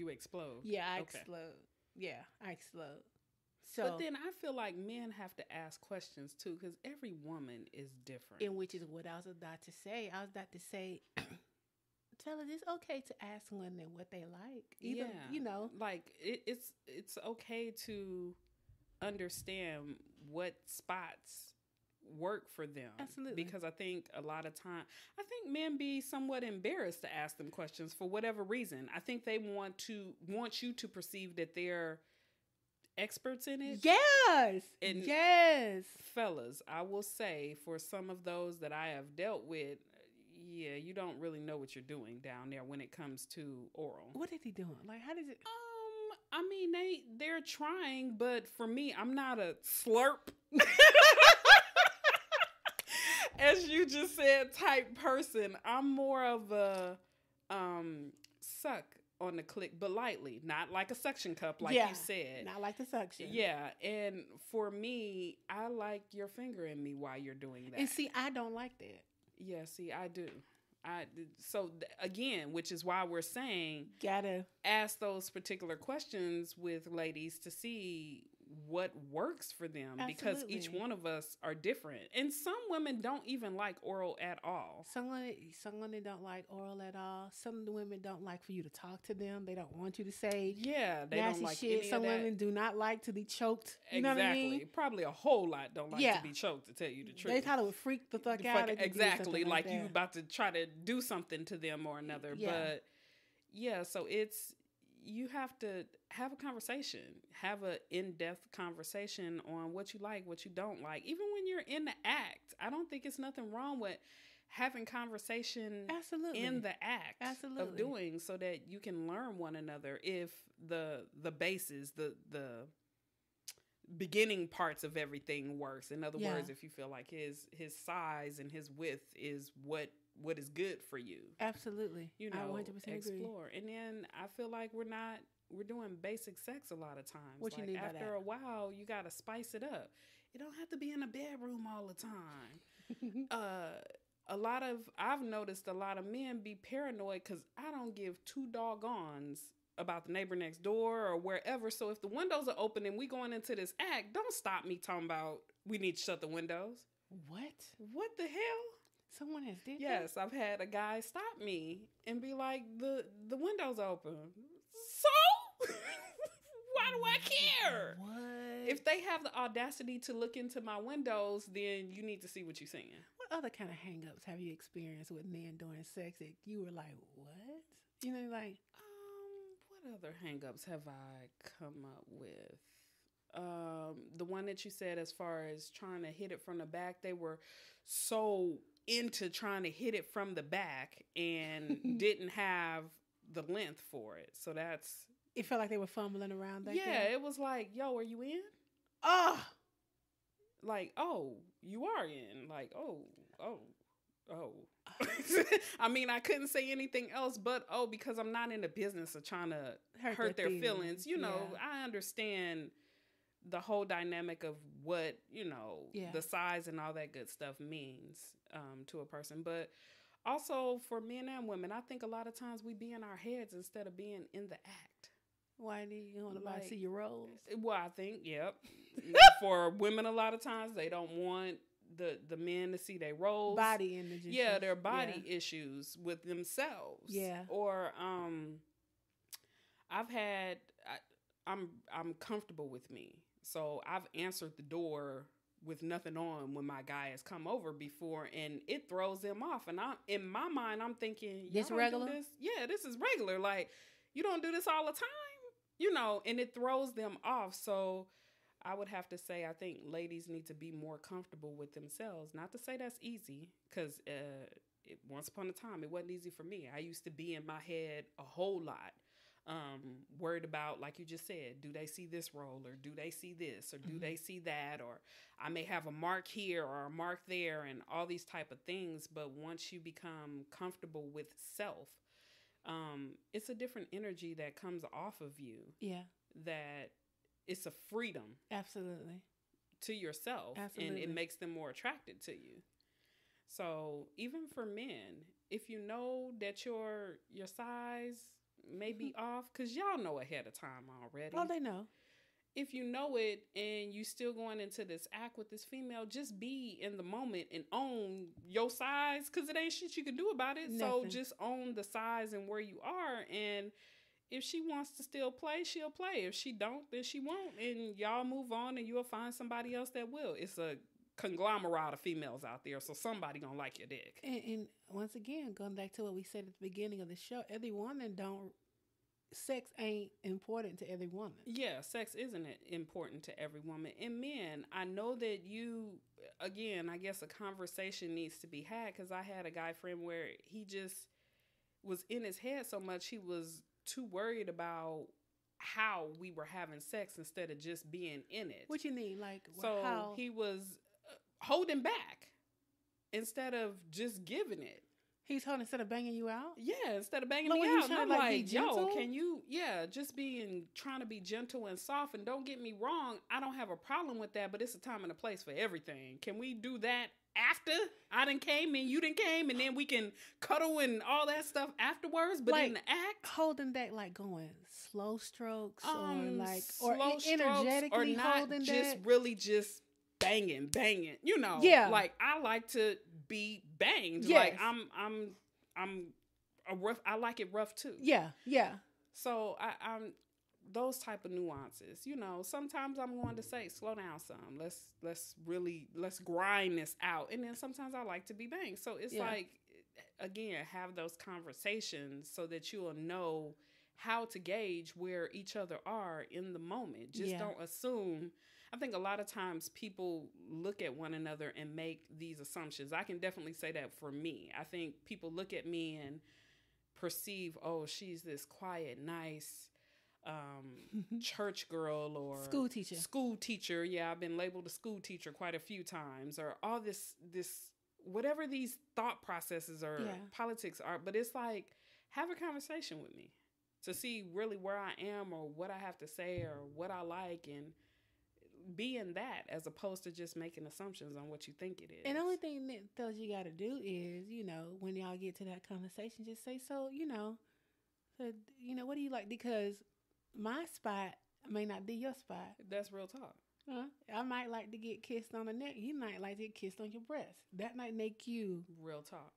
explode. Yeah, I explode. Yeah, I explode. So, but then I feel like men have to ask questions too, because every woman is different. And which is what I was about to say. I was about to say, fellas, it's okay to ask women what they like. Either, like it's okay to understand what spots work for them. Absolutely. Because I think a lot of time, men be somewhat embarrassed to ask them questions for whatever reason. I think they want you to perceive that they're experts in it. Yes. And yes. Fellas, I will say, for some of those that I have dealt with, yeah, you don't really know what you're doing down there when it comes to oral. What is he doing? Like, how does it? I mean, they're trying, but for me, I'm not a slurp. As you just said, type person. I'm more of a suck on the clit, but lightly, not like a suction cup, like you said. Not like the suction. Yeah, and for me, I like your finger in me while you're doing that. And see, I don't like that. Yeah, see, I do. Again, which is why we're saying gotta ask those particular questions with ladies to see what works for them. Absolutely. Because each one of us are different, and some women don't even like oral at all. Some women don't like oral at all. Some women don't like for you to talk to them. They don't want you to say they don't like shit. Some women do not like to be choked. You know what I mean? Probably a whole lot don't like to be choked, to tell you the truth. They kind of freak the fuck out. Exactly, like you about to try to do something to them or another. But so you have to have a conversation, have an in-depth conversation on what you like, what you don't like. Even when you're in the act, I don't think it's nothing wrong with having conversation in the act of doing, so that you can learn one another. If the basis, the beginning parts of everything works. In other words, if you feel like his size and his width is what is good for you. Absolutely. I 100% explore. Agree. And then I feel like we're not we're doing basic sex a lot of times. What you mean by after that? a while, you got to spice it up. It don't have to be in a bedroom all the time. I've noticed a lot of men be paranoid because I don't give two doggons about the neighbor next door or wherever. So if the windows are open and we going into this act, don't stop me talking about we need to shut the windows. What? What the hell? Someone has did Yes, that? I've had a guy stop me and be like, the window's open. So why do I care? What? If they have the audacity to look into my windows, then you need to see what you're seeing. What other kind of hang-ups have you experienced with men during sex that you were like, what? You know, like... What other hang-ups have I come up with? The one that you said as far as trying to hit it from the back, they were so into trying to hit it from the back and didn't have the length for it. So that's... It felt like they were fumbling around back Yeah, there? it was like, yo, are you in? Oh! Like, oh, you are in. Like, oh. I mean, I couldn't say anything else but, because I'm not in the business of trying to hurt their feelings. You know, I understand the whole dynamic of what, the size and all that good stuff means to a person. But also for men and women, I think a lot of times we be in our heads instead of being in the act. Why do you want to see your roles? Well, I think, yep. For women, a lot of times they don't want the men to see their roles. Body images. Yeah, their body issues with themselves. Yeah. Or I'm comfortable with me. So I've answered the door with nothing on when my guy has come over before, and it throws them off. And in my mind, I'm thinking, this regular? Yeah, this is regular. Like, you don't do this all the time. And it throws them off. So I would have to say, I think ladies need to be more comfortable with themselves. Not to say that's easy, because once upon a time, it wasn't easy for me. I used to be in my head a whole lot, worried about, like you just said, do they see this role, or do they see this, or do they see that, or I may have a mark here or a mark there, and all these type of things. But once you become comfortable with self, it's a different energy that comes off of you. Yeah. That it's a freedom. Absolutely. To yourself. Absolutely. And it makes them more attracted to you. So even for men, if you know that your size may be off, because y'all know ahead of time already. Oh, they know. If you know it and you still going into this act with this female, just be in the moment and own your size, because it ain't shit you can do about it. Nothing. So just own the size and where you are. And if she wants to still play, she'll play. If she don't, then she won't. And y'all move on, and you'll find somebody else that will. It's a conglomerate of females out there, so somebody gonna like your dick. And once again, going back to what we said at the beginning of the show, every woman sex ain't important to every woman. Yeah, sex isn't important to every woman. And men, I know that again, I guess a conversation needs to be had, because I had a guy friend where he just was in his head so much, he was too worried about how we were having sex instead of just being in it. What you mean? Like, so how? He was holding back instead of just giving it. He's holding instead of banging you out? Yeah, instead of banging me out. And I'm like, yo, can you, just trying to be gentle and soft. And don't get me wrong, I don't have a problem with that, but it's a time and a place for everything. Can we do that after I done came and you done came, and then we can cuddle and all that stuff afterwards? But in the act, holding back, like going slow strokes, or energetically or not holding just that? Really just banging, Yeah. Like I like to be banged. Yes. Like I'm a rough. I like it rough too. Yeah. So I'm those type of nuances. Sometimes I'm going to say, slow down some. Let's grind this out. And then sometimes I like to be banged. So it's like, again, have those conversations so that you'll know how to gauge where each other are in the moment. Just don't assume. I think a lot of times people look at one another and make these assumptions. I can definitely say that for me. I think people look at me and perceive, oh, she's this quiet, nice church girl or school teacher. Yeah, I've been labeled a school teacher quite a few times, or all this whatever these thought processes or politics are. But it's like, have a conversation with me. to see really where I am or what I have to say or what I like, and be in that as opposed to just making assumptions on what you think it is. And the only thing that tells you got to do is, when y'all get to that conversation, just say, what do you like? Because my spot may not be your spot. That's real talk. I might like to get kissed on the neck. You might like to get kissed on your breast. That might make you real talk.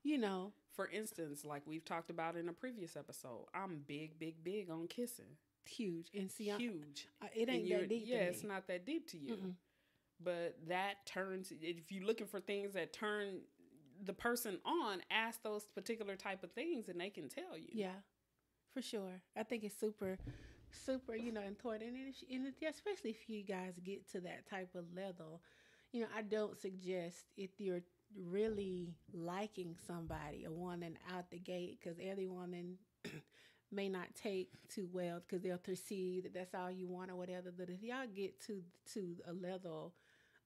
For instance, like we've talked about in a previous episode, I'm big on kissing. Huge. And see, huge. It ain't that deep. Yeah, it's not that deep to you. Mm-mm. But that turns, if you're looking for things that turn the person on, ask those particular type of things and they can tell you. Yeah, for sure. I think it's super important, and especially if you guys get to that type of level. I don't suggest, if you're really liking somebody, a woman out the gate, because every woman may not take too well because they'll perceive that that's all you want or whatever. But if y'all get to a level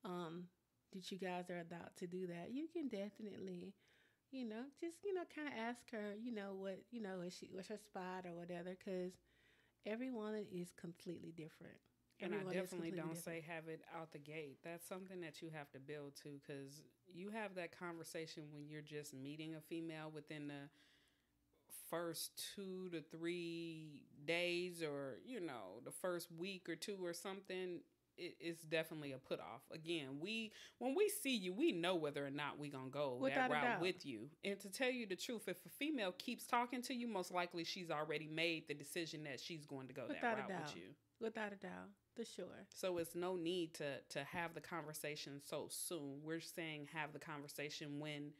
that you guys are about to do that, you can definitely just kind of ask her what what's her spot or whatever, because everyone is completely different. And I definitely don't say have it out the gate. That's something that you have to build to, because you have that conversation when you're just meeting a female within the first 2 to 3 days, or the first week or two or something. It's definitely a put off. Again, when we see you, we know whether or not we gonna go that route with you. And to tell you the truth, if a female keeps talking to you, most likely she's already made the decision that she's going to go that route with you. Without a doubt, for sure. So it's no need to have the conversation so soon. We're saying have the conversation when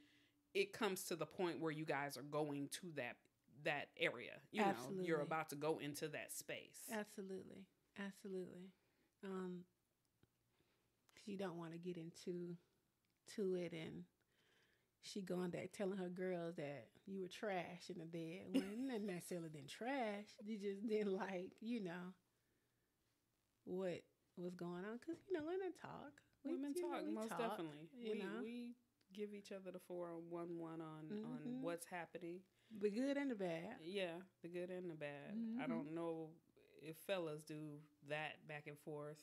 it comes to the point where you guys are going to that area. Absolutely. You're about to go into that space. Absolutely. Because you don't want to get into it, and she going back telling her girls that you were trash in the bed. When you're not necessarily been trash, you just didn't like, what was going on. Because women talk. Women talk, most definitely. We give each other the 411 on what's happening. The good and the bad. Yeah, the good and the bad. I don't know if fellas do that back and forth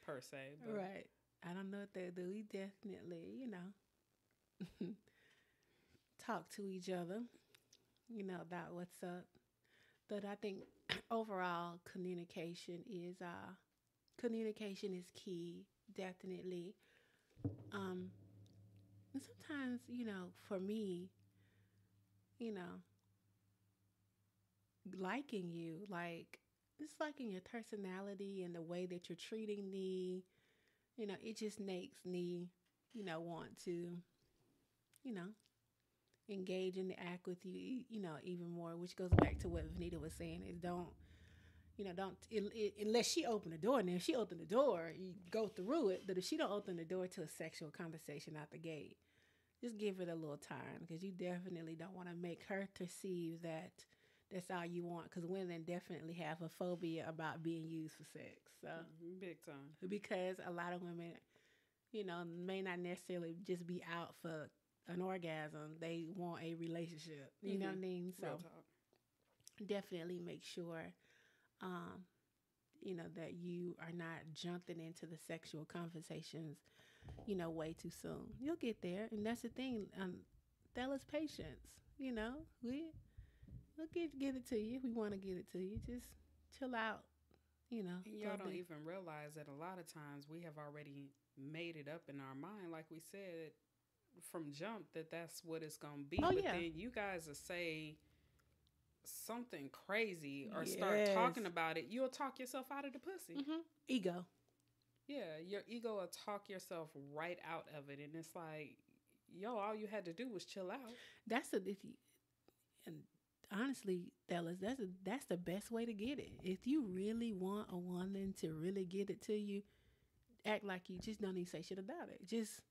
per se. But. Right. I don't know if they do. We definitely, talk to each other, about what's up. But I think overall communication is key, definitely. And sometimes, for me, liking you, like, it's liking your personality and the way that you're treating me, it just makes me, want to, engage in the act with you, even more, which goes back to what Vanita was saying, is unless she opened the door. And if she opened the door, you go through it. But if she don't open the door to a sexual conversation out the gate, just give it a little time, because you definitely don't want to make her perceive that that's all you want, because women definitely have a phobia about being used for sex. So big time. Because a lot of women, may not necessarily just be out for an orgasm. They want a relationship. You know what I mean? So definitely make sure, that you are not jumping into the sexual conversations, way too soon. You'll get there. And that's the thing. Fellas, patience. We'll get it to you. We want to get it to you. Just chill out, Y'all don't even realize that a lot of times we have already made it up in our mind, like we said from jump, that's what it's going to be. Oh, but yeah. then you guys will say something crazy or start talking about it. You'll talk yourself out of the pussy. Mm-hmm. Ego. Yeah, your ego will talk yourself right out of it. And it's like, all you had to do was chill out. Honestly, fellas, that's the best way to get it. If you really want a woman to really get it to you, act like you just don't even say shit about it. Just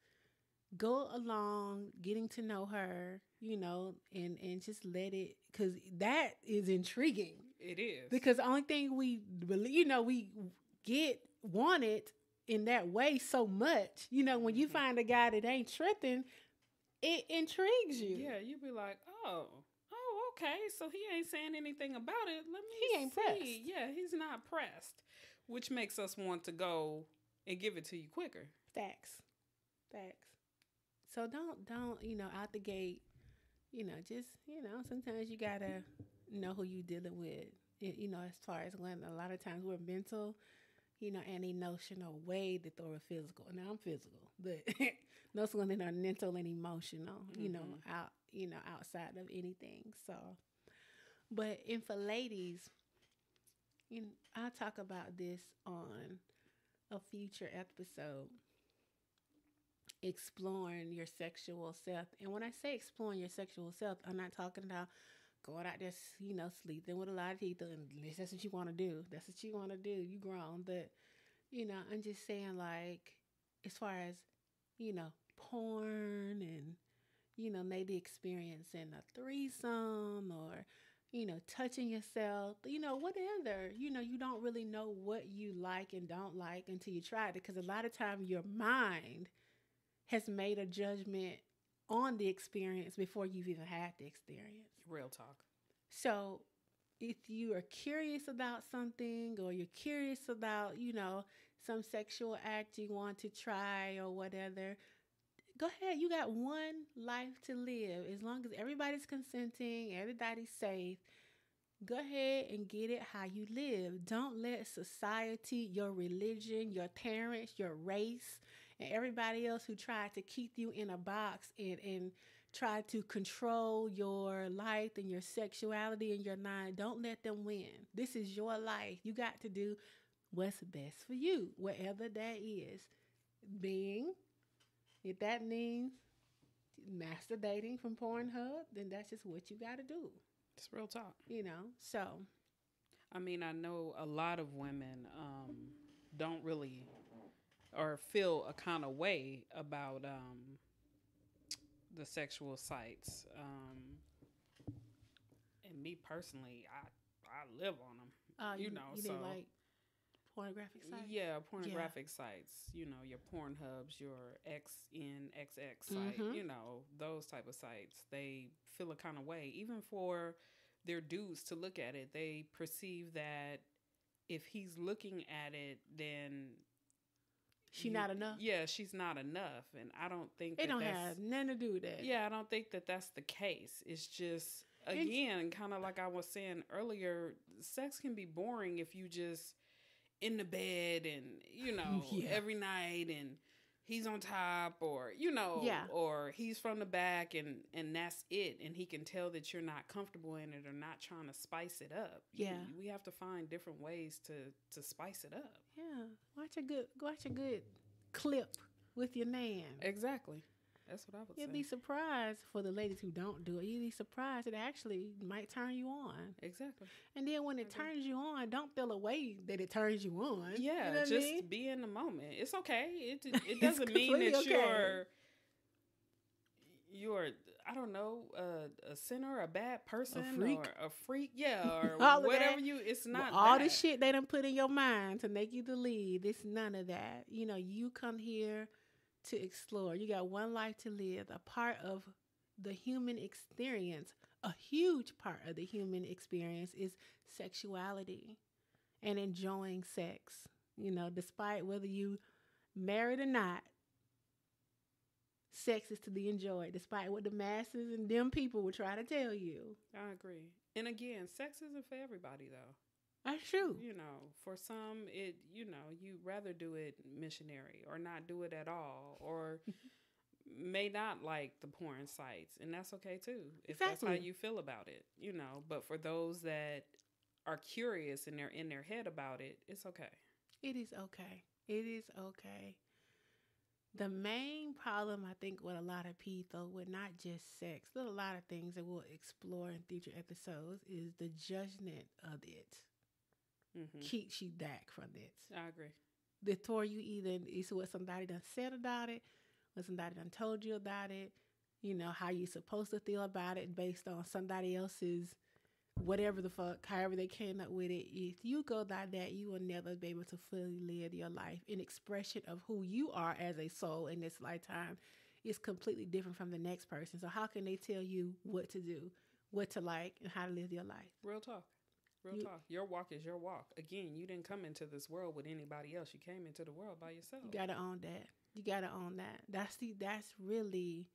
go along, getting to know her, and just let it, because that is intriguing. It is. Because the only thing we believe, we get wanted in that way so much. When you find a guy that ain't tripping, it intrigues you. Yeah, you be like, oh, okay, so he ain't saying anything about it. Let me He ain't pressed. Yeah, he's not pressed, which makes us want to go and give it to you quicker. Facts. So don't out the gate. Just sometimes you gotta know who you dealing with. As far as when a lot of times we're mental, and emotional way to throw a physical. Now I'm physical, but those women are mental and emotional. Outside of anything. So, but for ladies, I'll talk about this on a future episode. Exploring your sexual self, and when I say exploring your sexual self, I'm not talking about going out there, sleeping with a lot of people, and that's what you want to do. That's what you want to do. You grown, but I'm just saying, like, as far as porn and maybe experiencing a threesome or touching yourself, whatever. You don't really know what you like and don't like until you try it, because a lot of time your mind has made a judgment on the experience before you've even had the experience. Real talk. So if you are curious about something, or you're curious about, some sexual act you want to try or whatever, go ahead. You got one life to live. As long as everybody's consenting, everybody's safe, go ahead and get it how you live. Don't let society, your religion, your parents, your race, and everybody else who tried to keep you in a box and try to control your life and your sexuality and your mind. Don't let them win. This is your life. You got to do what's best for you, whatever that is. If that means masturbating from Pornhub, then that's just what you got to do. It's real talk. So. I mean, I know a lot of women don't really or feel a kind of way about the sexual sites. And me personally, I live on them. You didn't like pornographic sites? Yeah, pornographic sites. Your Pornhubs, your XNXX site, those type of sites. They feel a kind of way. Even for their dudes to look at it, they perceive that if he's looking at it, then she's not enough. Yeah, she's not enough, and I don't think it don't have nothing to do with that. Yeah, I don't think that that's the case. It's just, again, kind of like I was saying earlier, sex can be boring if you just in the bed and every night and he's on top or or he's from the back and that's it, and he can tell that you're not comfortable in it or not trying to spice it up. We have to find different ways to spice it up. Watch a good clip with your man. Exactly. That's what I would say. You'll be surprised for the ladies who don't do it. You'll be surprised it actually might turn you on. Exactly. And then when it turns you on, don't feel a way that it turns you on. Yeah, just be in the moment. It's okay. It doesn't mean that you're I don't know, a sinner, a bad person, or a freak, or whatever it's not. All the shit they done put in your mind to make you believe, it's none of that. You come here to explore. You got one life to live. A part of the human experience, a huge part of the human experience is sexuality and enjoying sex. Despite whether you married or not, sex is to be enjoyed, despite what the masses and them people will try to tell you. I agree. And again, sex isn't for everybody, though. That's true. For some, you'd rather do it missionary or not do it at all, or may not like the porn sites, and that's okay too. If that's how you feel about it, But for those that are curious and they're in their head about it, it's okay. It is okay. It is okay. The main problem, I think, with a lot of people, with not just sex, but a lot of things that we'll explore in future episodes, is the judgment of it. Keeps you back from it. I agree. Before you even, it's what somebody done said about it, what somebody done told you about it, how you're supposed to feel about it based on somebody else's whatever the fuck, however they came up with it. If you go by that, you will never be able to fully live your life. An expression of who you are as a soul in this lifetime is completely different from the next person. So how can they tell you what to do what to like and how to live your life. Real talk. Real talk. Your walk is your walk. Again, you didn't come into this world with anybody else. You came into the world by yourself. You gotta own that. You gotta own that. That's really,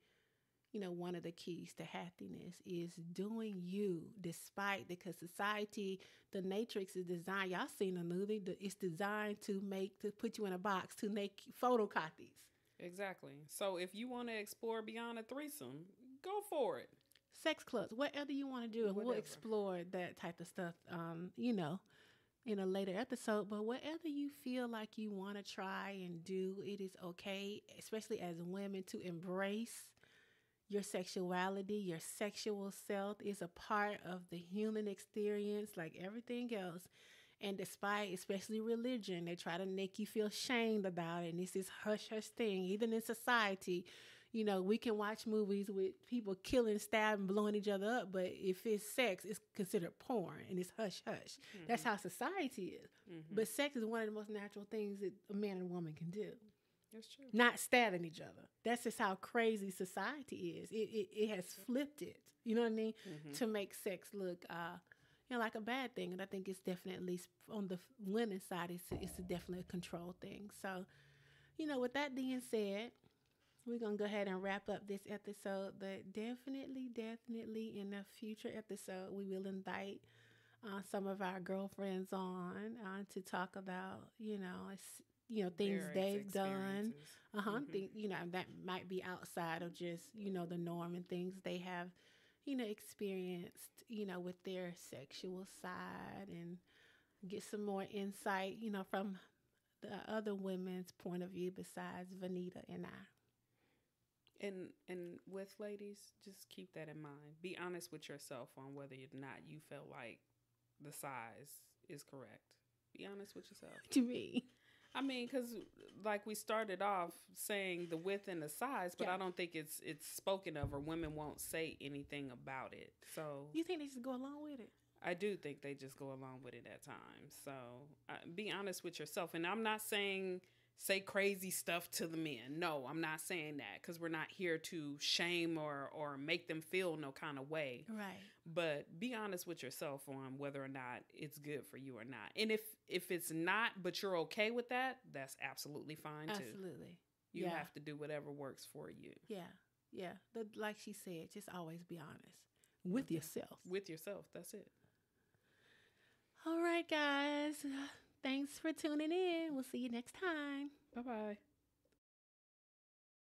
one of the keys to happiness is doing you despite, because society, the matrix is designed. Y'all seen the movie? It's designed to put you in a box, to make photocopies. Exactly. So if you want to explore beyond a threesome, go for it. Sex clubs, whatever you want to do, and we'll explore that type of stuff, in a later episode. But whatever you feel like you want to try and do, it is okay, especially as women, to embrace your sexuality. Your sexual self is a part of the human experience like everything else. And despite, especially religion, they try to make you feel shamed about it. And it's this hush-hush thing. Even in society, we can watch movies with people killing, stabbing, blowing each other up. But if it's sex, it's considered porn and it's hush-hush. Mm-hmm. That's how society is. Mm-hmm. But sex is one of the most natural things that a man and a woman can do. That's true. Not stabbing each other. That's just how crazy society is. It has flipped it, you know what I mean, mm-hmm. to make sex look like a bad thing. And I think it's definitely, on the women's side, it's definitely a control thing. So, with that being said, we're going to go ahead and wrap up this episode. But definitely in a future episode, we will invite some of our girlfriends on to talk about, things they've done. Mm-hmm. That might be outside of just, the norm, and things they have, experienced, with their sexual side, and get some more insight, from the other women's point of view besides Vanita and I. And with ladies, just keep that in mind. Be honest with yourself on whether or not you feel like the size is correct. Be honest with yourself. To me. I mean, because like we started off saying the width and the size, but I don't think it's spoken of, or women won't say anything about it. So you think they just go along with it? I do think they just go along with it at times. So be honest with yourself. And I'm not saying say crazy stuff to the men. No, I'm not saying that, because we're not here to shame or make them feel no kind of way. Right. But be honest with yourself on whether or not it's good for you or not. And if it's not, but you're okay with that, that's absolutely fine too. Absolutely. You have to do whatever works for you. Yeah. Yeah. But like she said, just always be honest with yourself. With yourself. That's it. All right, guys. Thanks for tuning in. We'll see you next time. Bye-bye.